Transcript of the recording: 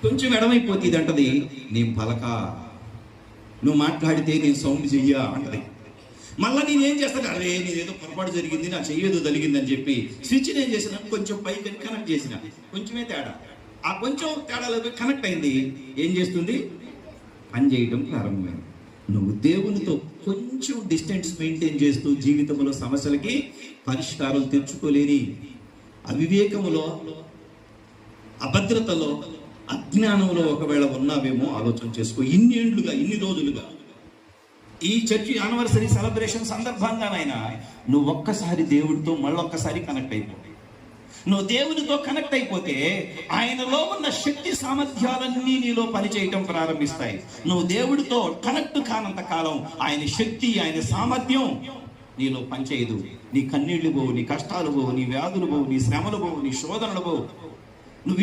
కొంచెం ఎడమైపోతే ఇది అంటది, నేను పలక, నువ్వు మాట్లాడితే నేను సౌండ్ చెయ్యా అంటది. మళ్ళీ నేనేం చేస్తాను, అరే నేనేదో పొరపాటు జరిగింది, నా చెయ్యేదో జరిగింది అని చెప్పి స్విచ్ ఏం చేసిన, కొంచెం పైకి కనెక్ట్ చేసిన, కొంచెమే తేడా, ఆ కొంచెం తేడాలో కనెక్ట్ అయింది. ఏం చేస్తుంది, పని చేయడం ప్రారంభమైంది. నువ్వు దేవునితో కొంచెం డిస్టెన్స్ మెయింటైన్ చేస్తూ జీవితంలో సమస్యలకి పరిష్కారం తెచ్చుకోలేని అవివేకములో, అభద్రతలో, అజ్ఞానంలో ఒకవేళ ఉన్నావేమో ఆలోచన చేసుకో. ఇన్ని రోజులుగా ఈ చర్చి యానివర్సరీ సెలబ్రేషన్ సందర్భంగానైనా నువ్వు ఒక్కసారి దేవుడితో మళ్ళొక్కసారి కనెక్ట్ అయిపో. నువ్వు దేవునితో కనెక్ట్ అయిపోతే ఆయనలో ఉన్న శక్తి సామర్థ్యాలన్నీ నీలో పనిచేయటం ప్రారంభిస్తాయి. నువ్వు దేవుడితో కనెక్ట్ కానంత కాలం ఆయన శక్తి, ఆయన సామర్థ్యం నీలో పనిచేయదు. నీ కన్నీళ్లు పోవు, నీ కష్టాలు పోవు, నీ వ్యాధులు పోవు, నీ శ్రమలు పోవు, నీ శోధనలు పోవు. నువ్వు